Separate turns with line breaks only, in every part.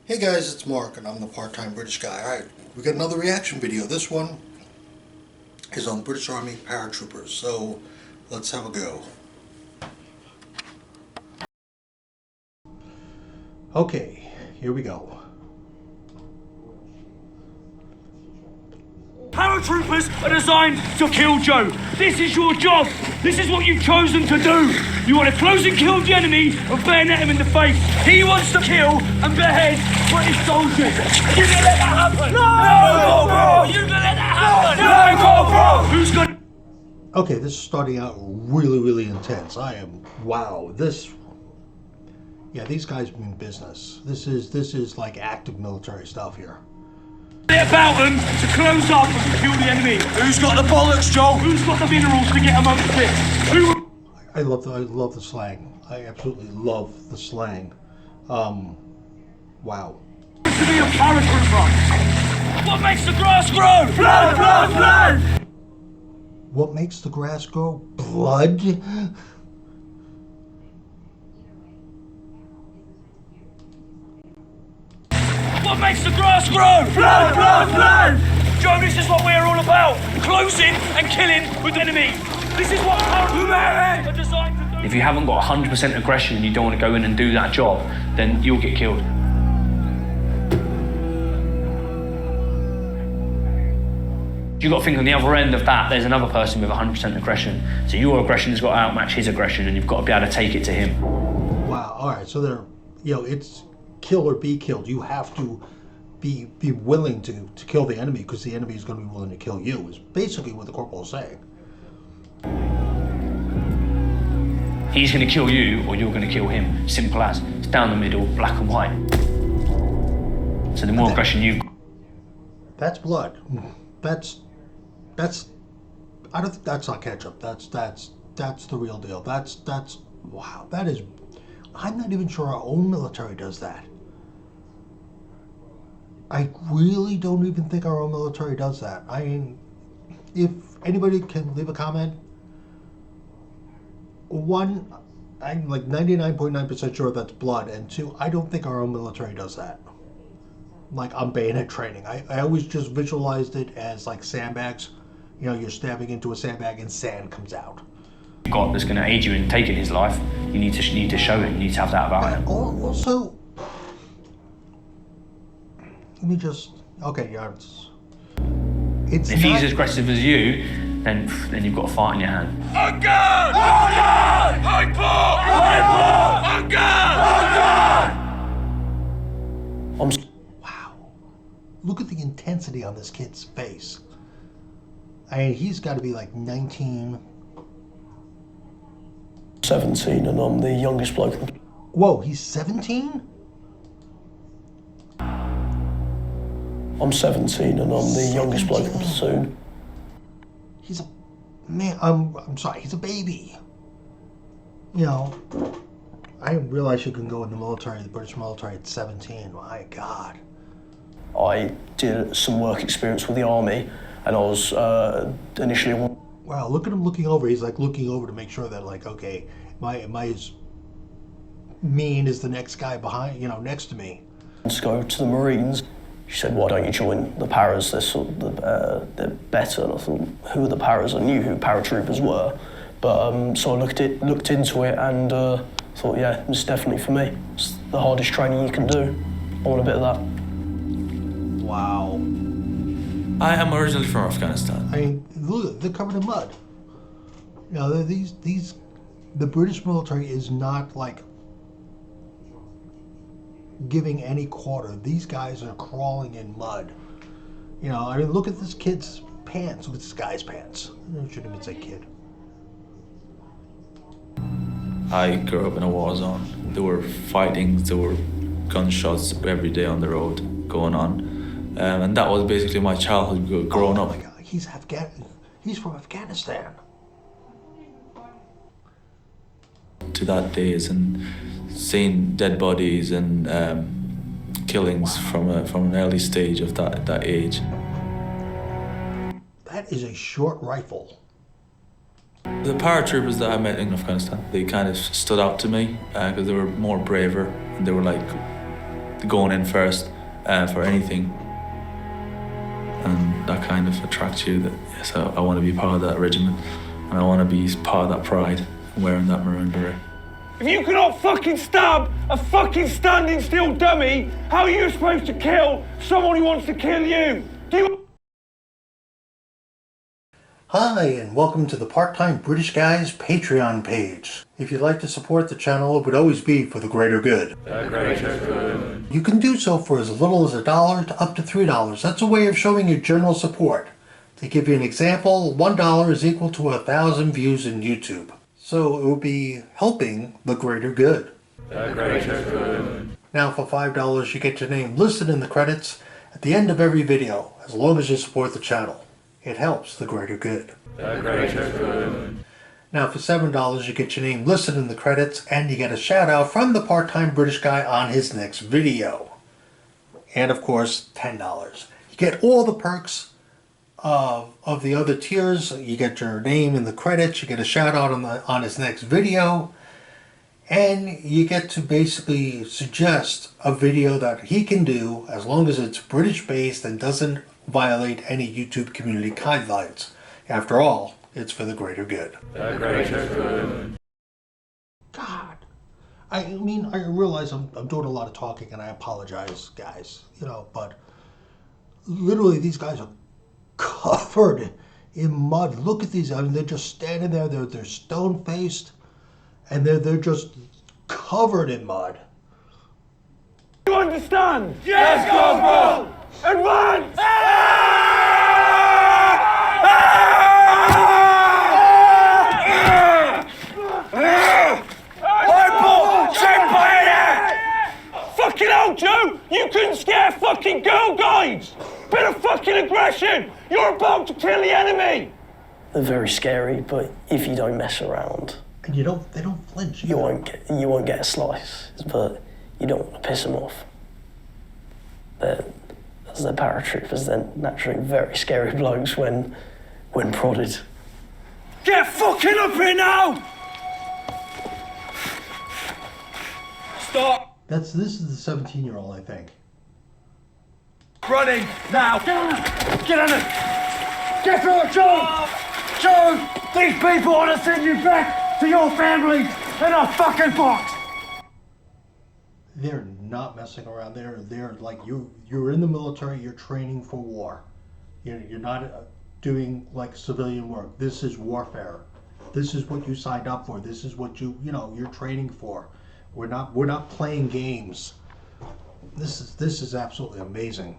Hey guys, it's Mark and I'm the part-time British guy. Alright, we got another reaction video. This one is on British Army Paratroopers, so let's have a go. Okay, here we go.
Paratroopers are designed to kill Joe. This is your job. This is what you've chosen to do. You want to close and kill the enemy and bayonet him in the face. He wants to kill and behead British soldiers. You gonna let that happen? No, Corporal! You gonna let that happen? No, Corporal! Who's gonna...
Okay, this is starting out really intense. Wow, yeah, these guys mean business. This is like active military stuff here.
about them to close up and kill the enemy. Who's got the bollocks, Joel? Who's got the minerals to get amongst it? Who?
I love the slang. I absolutely love the slang. Wow.
To be a paratrooper. What makes the grass grow? Blood, blood, blood!
What makes the grass grow? Blood?
What makes the grass grow? Blood, blood, blood! Joe, this is what we're all about. Closing and killing with the enemy. This is what paratroopers are designed to do. If you haven't got 100% aggression and you don't want to go in and do that job, then you'll get killed. You've got to think on the other end of that, there's another person with 100% aggression. So your aggression has got to outmatch his aggression and you've got to be able to take it to him.
Wow, all right, so it's kill or be killed. You have to be willing to kill the enemy because the enemy is going to be willing to kill you, is basically what the corporal is saying.
He's going to kill you or you're going to kill him. Simple as. It's down the middle, black and white. So the more aggression you've got.
That's blood. That's I don't think that's not ketchup. That's the real deal. That's wow, that is, I'm not even sure our own military does that. I really don't even think our own military does that. I mean, if anybody can leave a comment. One, I'm like 99.9% sure that's blood, and two, I don't think our own military does that. Like on bayonet training, I always just visualized it as like sandbags. You know, you're stabbing into a sandbag and sand comes out.
Got that's going to aid you in taking his life. You need to show it. You need to have that about him.
Also, let me just, okay, yeah, it's
if he's as aggressive as you, then you've got a fight in your hand.
On guard! On guard! High port! High port! On guard!
Wow, look at the intensity on this kid's face. I mean, he's got to be like 19.
17 and I'm the youngest bloke.
Whoa, he's 17?
I'm 17 and I'm the youngest bloke in the platoon.
He's a man. I'm sorry. He's a baby. You know, I didn't realize you can go in the military, the British military, at 17. My God.
I did some work experience with the army, and I was initially.
Wow, look at him looking over. He's like looking over to make sure that, like, okay, am I as mean as the next guy behind, you know, next to me?
To go to the Marines. She said, "Why don't you join the paras? They're better." And I thought, who are the paras? I knew who paratroopers were, but so I looked into it and thought, yeah, it's definitely for me. It's the hardest training you can do. I want a bit of that.
Wow.
I am originally from Afghanistan.
I mean, look, they're covered in mud. You know, the British military is not like giving any quarter. These guys are crawling in mud. You know, I mean, look at this kid's pants. Look at this guy's pants. I shouldn't even say kid.
I grew up in a war zone. There were fightings, there were gunshots every day on the road going on. And that was basically my childhood growing up.
Oh my God, he's from Afghanistan.
To that days and seeing dead bodies and killings from an early stage of that age.
That is a short rifle.
The paratroopers that I met in Afghanistan, they kind of stood out to me because they were more braver and they were like going in first for anything. And that kind of attracts you that, yes, I want to be part of that regiment, and I want to be part of that pride, wearing that maroon beret.
If you cannot fucking stab a fucking standing still dummy, how are you supposed to kill someone who wants to kill you? Do you...
Hi, and welcome to the Part-Time British Guys Patreon page. If you'd like to support the channel, it would always be for the greater good. The greater good. You can do so for as little as $1 to up to $3. That's a way of showing your general support. To give you an example, $1 is equal to 1,000 views in YouTube. So it would be helping the greater good. The greater good. Now for $5, you get your name listed in the credits at the end of every video, as long as you support the channel. It helps the greater good. The greater good. Now for $7, you get your name listed in the credits and you get a shout out from the Part-Time British Guy on his next video. And of course, $10. You get all the perks of the other tiers. You get your name in the credits, you get a shout out on his next video, and you get to basically suggest a video that he can do as long as it's British based and doesn't violate any YouTube community guidelines. After all, it's for the greater good. The greater good. God. I mean, I realize I'm doing a lot of talking and I apologize, guys. You know, but literally these guys are covered in mud. Look at these. I mean, they're just standing there. They're stone-faced and they're just covered in mud.
You understand? Yes, Corporal! Advance! Fucking hell, Joe! You couldn't scare fucking girl guides! Bit of fucking aggression! You're about to kill the enemy!
They're very scary, but if you don't mess around,
and they don't flinch.
You won't get a slice, but you don't want to piss them off. As they're paratroopers, they're naturally very scary blokes when prodded.
Get fucking up here now! Stop!
This is the 17-year-old, I think.
Running now! Get on it! Get through it, Joe! Joe! These people want to send you back to your family in a fucking box!
They're not messing around. They're like you're in the military. You're training for war. You're not doing like civilian work. This is warfare. This is what you signed up for. This is what you're training for. We're not playing games. This is absolutely amazing.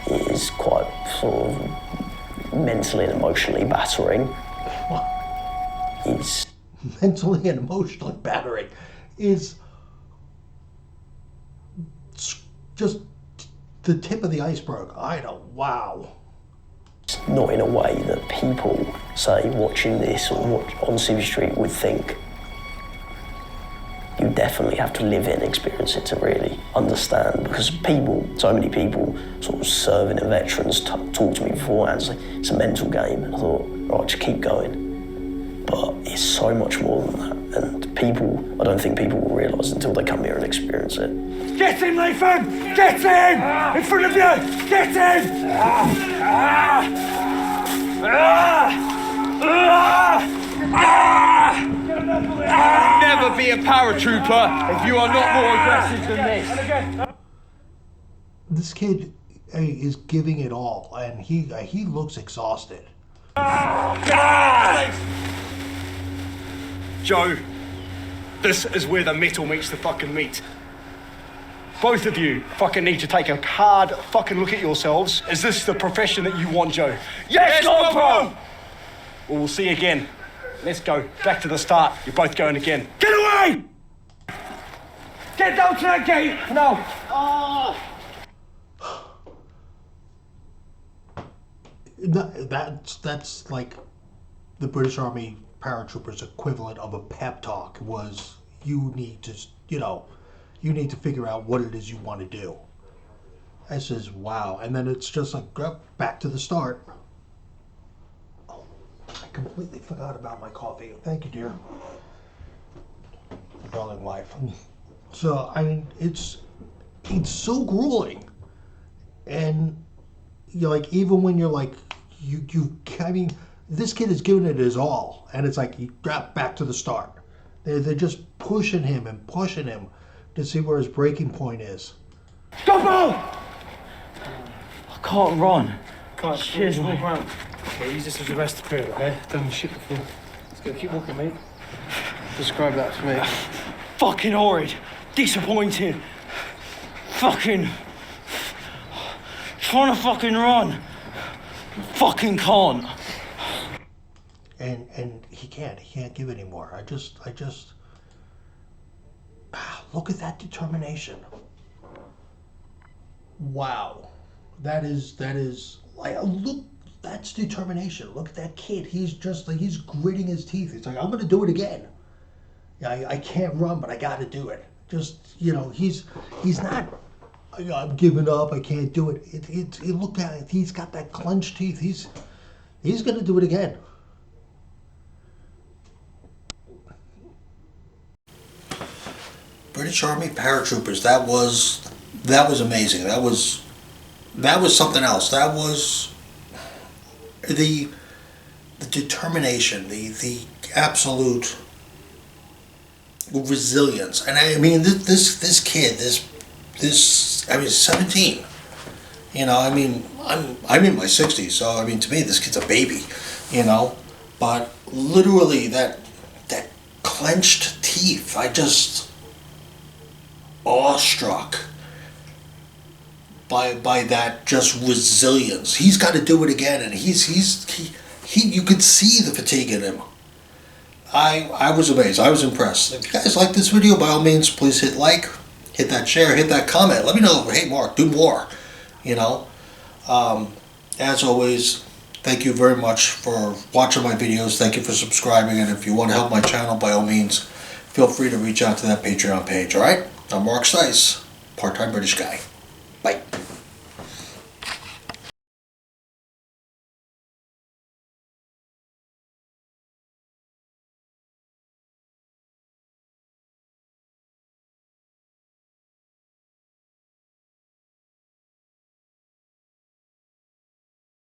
It is quite sort of mentally and emotionally battering. It's
mentally and emotionally battering is just the tip of the iceberg. I know, wow.
Not in a way that people, say, watching this or on Civvy Street would think. You definitely have to live it and experience it to really understand, because so many people sort of serving and veterans talk to me beforehand, it's a mental game, and I thought, right, just keep going. But it's so much more than that, and I don't think people will realise until they come here and experience it.
Get him, Nathan! Get him! In front of you! Get him! Never be a paratrooper if you are not more aggressive than this.
This kid is giving it all, and he looks exhausted.
Joe, this is where the metal meets the fucking meat. Both of you fucking need to take a hard fucking look at yourselves. Is this the profession that you want, Joe?
Yes, Corporal!
Well, we'll see again. Let's go. Back to the start. You're both going again.
Get away! Get down to that gate! No!
That's like the British Army Paratroopers equivalent of a pep talk. Was you need to figure out what it is you want to do. I says, wow. And then it's just like, back to the start. Oh, I completely forgot about my coffee. Thank you, dear. Darling wife. So I mean, it's so grueling, and you're like, even when you're like, I mean, this kid is giving it his all, and it's like you drop back to the start. They're just pushing him and pushing him to see where his breaking point is.
Stop! I can't run.
Can't.
Cheers, mate.
Okay, use this as a rest period, okay? Done shit before. Let's go, keep walking, mate. Describe that to me.
Fucking horrid. Disappointing. Fucking... Trying to fucking run. Fucking can't.
And he can't give anymore. I just look at that determination. Wow. That is like, look, that's determination. Look at that kid. He's just like, he's gritting his teeth. He's like, I'm gonna do it again. Yeah, I can't run, but I gotta do it. Just, you know, he's not, I'm giving up, I can't do it. Look at it, he's got that clenched teeth. He's gonna do it again. British Army Paratroopers, that was amazing. That was something else. That was the determination, the absolute resilience. And I mean, this kid, I mean, 17. You know, I mean, I'm in my 60s, so I mean, to me, this kid's a baby. You know, but literally that clenched teeth, I just awestruck by that just resilience. He's got to do it again, and he you could see the fatigue in him. I was amazed. I was impressed. If you guys like this video, by all means, please hit like, hit that share, hit that comment. Let me know, hey Mark, do more. You know, as always, thank you very much for watching my videos. Thank you for subscribing, and if you want to help my channel, by all means, feel free to reach out to that Patreon page. All right, I'm Mark Stise, part-time British guy.